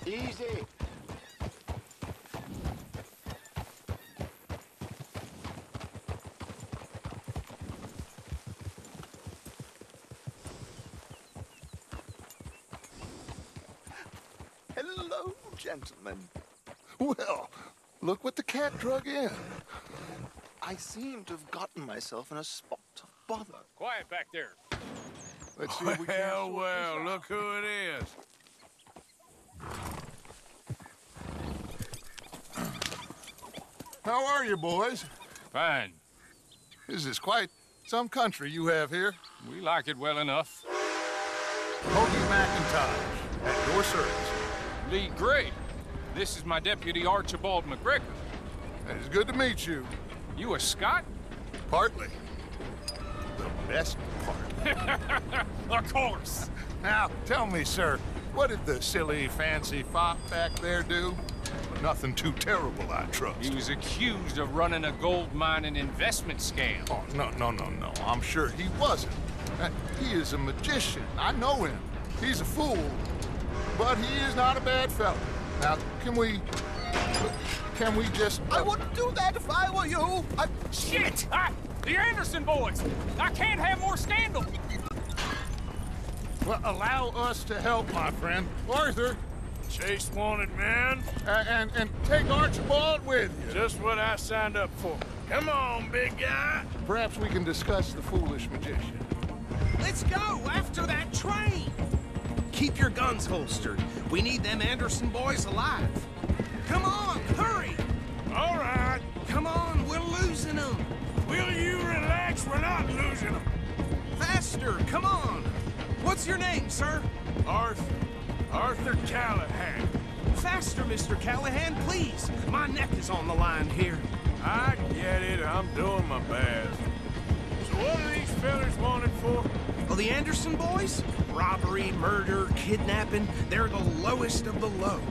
Easy. Hello, gentlemen. Well, look what the cat drug in. I seem to have gotten myself in a spot of bother. Quiet back there. Let's see if we can sort this out. Look who it is. How are you, boys? Fine. This is quite some country you have here. We like it well enough. Hoagie McIntyre, at your service. Lee Gray. This is my deputy Archibald McGregor. It's good to meet you. You a Scot? Partly. The best part. Of course. Now, tell me, sir, what did the silly, fancy fop back there do? Nothing too terrible, I trust. He was accused of running a gold mining investment scam. Oh, no. I'm sure he wasn't. He is a magician. I know him. He's a fool. But he is not a bad fellow. Now, can we just... I wouldn't do that if I were you. Shit! The Anderson boys! I can't have more scandal! Well, allow us to help, my friend. Arthur, Chase wanted, man. and take Archibald with you. Just what I signed up for. Come on, big guy. Perhaps we can discuss the foolish magician. Let's go after that train. Keep your guns holstered. We need them Anderson boys alive. Come on, hurry. All right. Come on, we're losing them. Will you relax? We're not losing them. Faster, come on. What's your name, sir? Arthur Callahan. Faster, Mr. Callahan, please. My neck is on the line here. I get it. I'm doing my best. So what are these fellas wanted for? Well, the Anderson boys? Robbery, murder, kidnapping. They're the lowest of the low.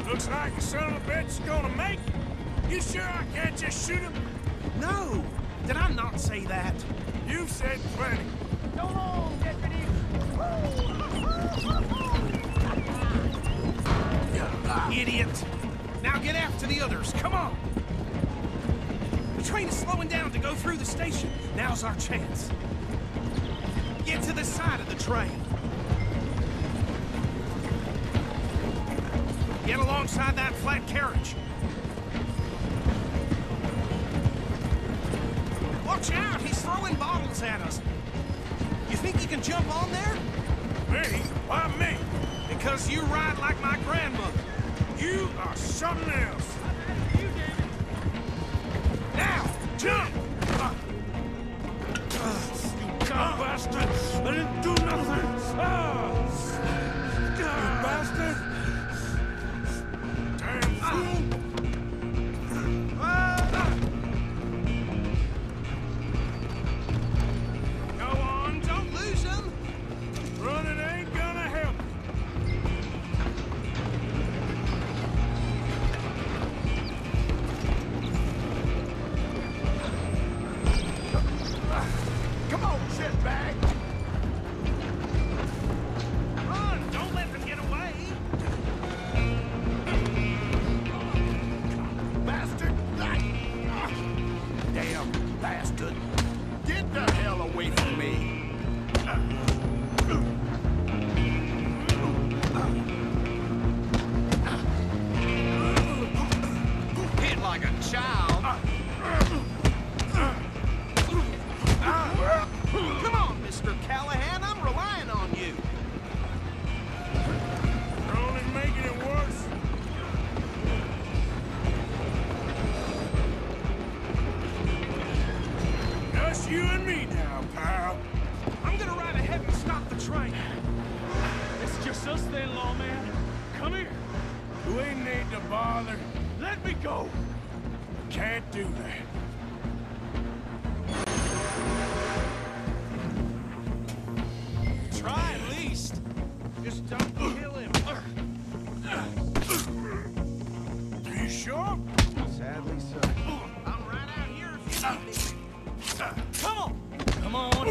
Looks like the son of a bitch is gonna make it. You sure I can't just shoot him? No. Did I not say that? You said plenty. Go on, deputy! Idiot. Now get after the others. Come on. The train is slowing down to go through the station. Now's our chance. Get to the side of the train. Get alongside that flat carriage. Watch out! He's throwing bottles at us. You think you can jump on there? Me? Why me? Because you ride like my grandmother. You are something else. Now, jump! You bastard! I didn't do nothing! You bastard! Damn fool! Go on, don't lose him! Running ain't gonna help. Come on, shitbag! Run! Don't let them get away! Bastard! Damn bastard! Get the hell away from me! Hit like a child! Come on, Mr. Callahan, I'm relying on you! You're only making it worse. Just you and me now, pal. I'm gonna ride ahead and stop the train. It's just us then, lawman. Come here. We need to bother. Let me go. Can't do that. Try at least. Just don't kill him. You sure? Sadly, so. I'm right out here if you need me. Come on. Come on. Do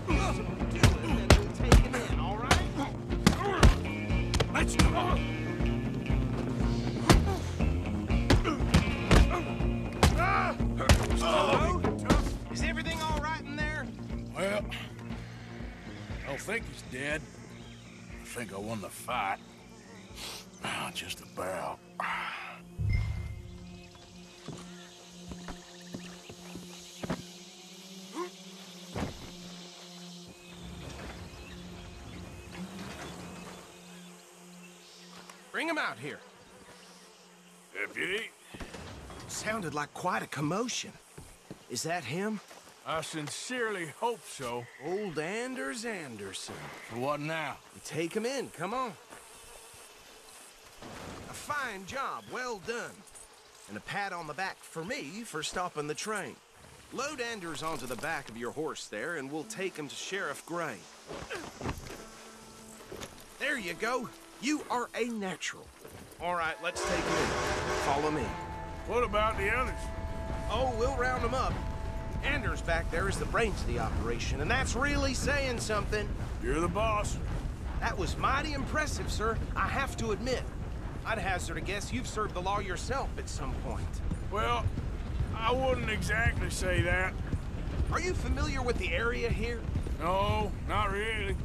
it, think he's dead. I think I won the fight. Just about. Bring him out here. Deputy, Sounded like quite a commotion. Is that him? I sincerely hope so. Old Anders Anderson. For what now? Take him in, come on. A fine job, well done. And a pat on the back for me for stopping the train. Load Anders onto the back of your horse there, and we'll take him to Sheriff Gray. There you go. You are a natural. All right, let's take him in. Follow me. What about the others? Oh, we'll round them up. Anders back there is the brains of the operation, and that's really saying something. You're the boss. That was mighty impressive, sir. I have to admit. I'd hazard a guess you've served the law yourself at some point. Well, I wouldn't exactly say that. Are you familiar with the area here? No, not really.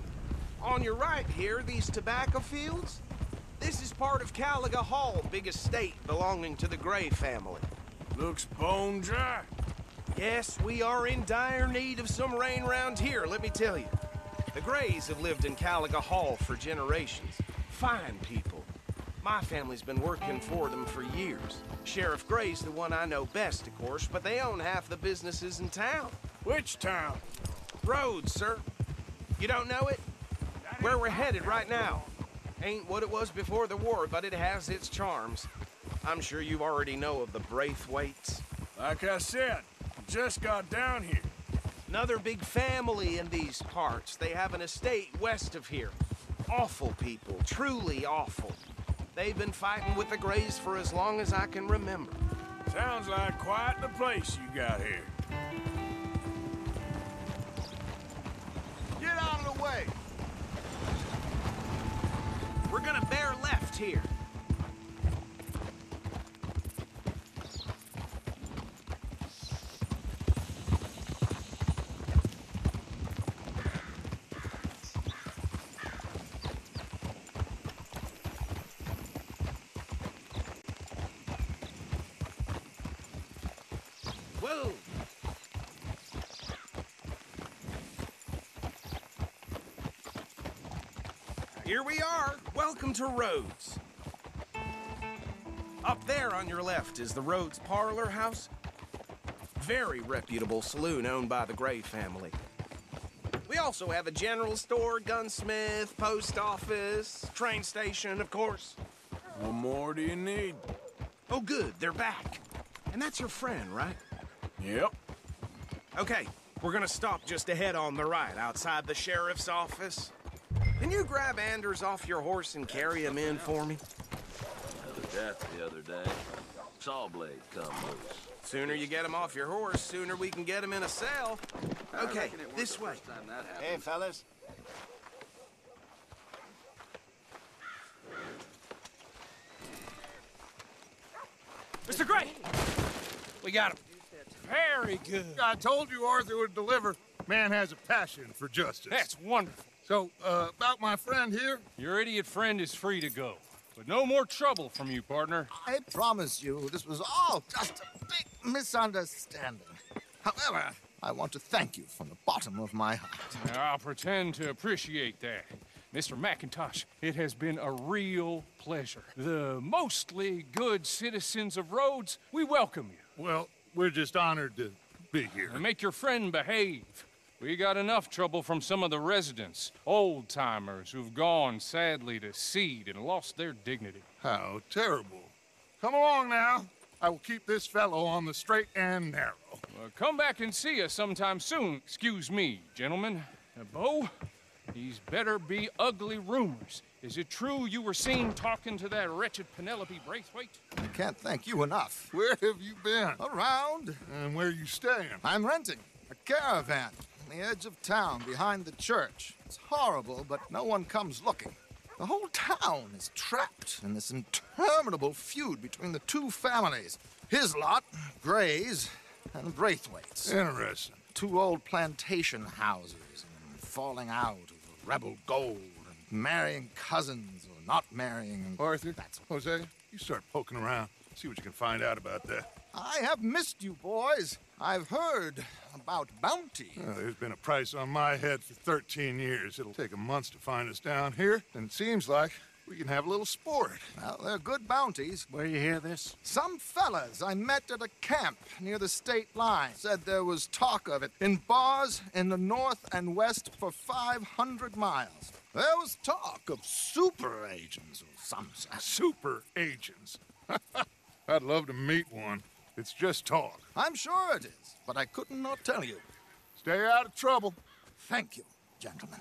On your right here, these tobacco fields? This is part of Caliga Hall, big estate belonging to the Gray family. Looks bone dry. Yes, we are in dire need of some rain round here, let me tell you. The Grays have lived in Caliga Hall for generations. Fine people. My family's been working for them for years. Sheriff Gray's the one I know best, of course, but they own half the businesses in town. Which town? Rhodes, sir. You don't know it? Where we're headed right now. Ain't what it was before the war, but it has its charms. I'm sure you already know of the Braithwaites. Like I said, just got down here. Another big family in these parts. They have an estate west of here. Awful people, truly awful. They've been fighting with the Grays for as long as I can remember. Sounds like quite the place you got here. Get out of the way! We're gonna bear left here. Whoa! Here we are. Welcome to Rhodes. Up there on your left is the Rhodes Parlor House. Very reputable saloon owned by the Gray family. We also have a general store, gunsmith, post office, train station, of course. What more do you need? Oh, good, they're back. And that's your friend, right? Yep. Okay, we're gonna stop just ahead on the right, outside the sheriff's office. Can you grab Anders off your horse and carry him in for me? Had a death the other day. Saw blade come loose. Sooner you get him off your horse, sooner we can get him in a cell. Okay, this way. Hey, fellas. Mr. Gray! We got him. Very good. I told you Arthur would deliver. Man has a passion for justice. That's wonderful. So, about my friend here? Your idiot friend is free to go. But no more trouble from you, partner. I promise you, this was all just a big misunderstanding. However, I want to thank you from the bottom of my heart. I'll pretend to appreciate that. Mr. McIntosh, it has been a real pleasure. The mostly good citizens of Rhodes, we welcome you. Well, we're just honored to be here. And make your friend behave. We got enough trouble from some of the residents, old-timers who've gone, sadly, to seed and lost their dignity. How terrible. Come along now. I will keep this fellow on the straight and narrow. Come back and see us sometime soon. Excuse me, gentlemen. Bo, these better be ugly rumors. Is it true you were seen talking to that wretched Penelope Braithwaite? I can't thank you enough. Where have you been? Around, And where you staying? I'm renting a caravan on the edge of town behind the church. It's horrible, but no one comes looking. The whole town is trapped in this interminable feud between the two families. His lot, Gray's, and Braithwaite's. Interesting. Two old plantation houses and falling out over rebel gold and marrying cousins or not marrying. And Arthur, Hosea, you start poking around. See what you can find out about that. I have missed you, boys. I've heard about bounty. There's been a price on my head for 13 years. It'll take 'em months to find us down here, and it seems like we can have a little sport. Well, they're good bounties. Where you hear this? Some fellas I met at a camp near the state line said there was talk of it in bars in the north and west for 500 miles. There was talk of super agents or some such. Super agents. I'd love to meet one. It's just talk. I'm sure it is, but I couldn't not tell you. Stay out of trouble. Thank you, gentlemen.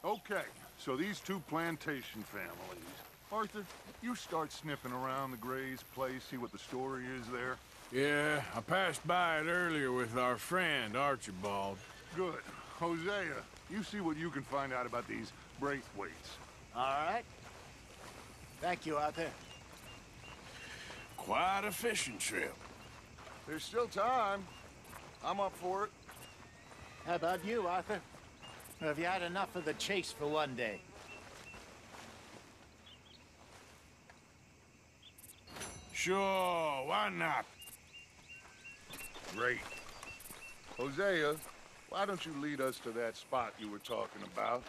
Okay, so these two plantation families. Arthur, you start sniffing around the Gray's place, see what the story is there. Yeah, I passed by it earlier with our friend, Archibald. Good. Hosea, you see what you can find out about these Braithwaites. All right. Thank you, Arthur. Quite a fishing trip. There's still time. I'm up for it. How about you, Arthur? Or have you had enough of the chase for one day? Sure, why not? Great. Hosea, why don't you lead us to that spot you were talking about?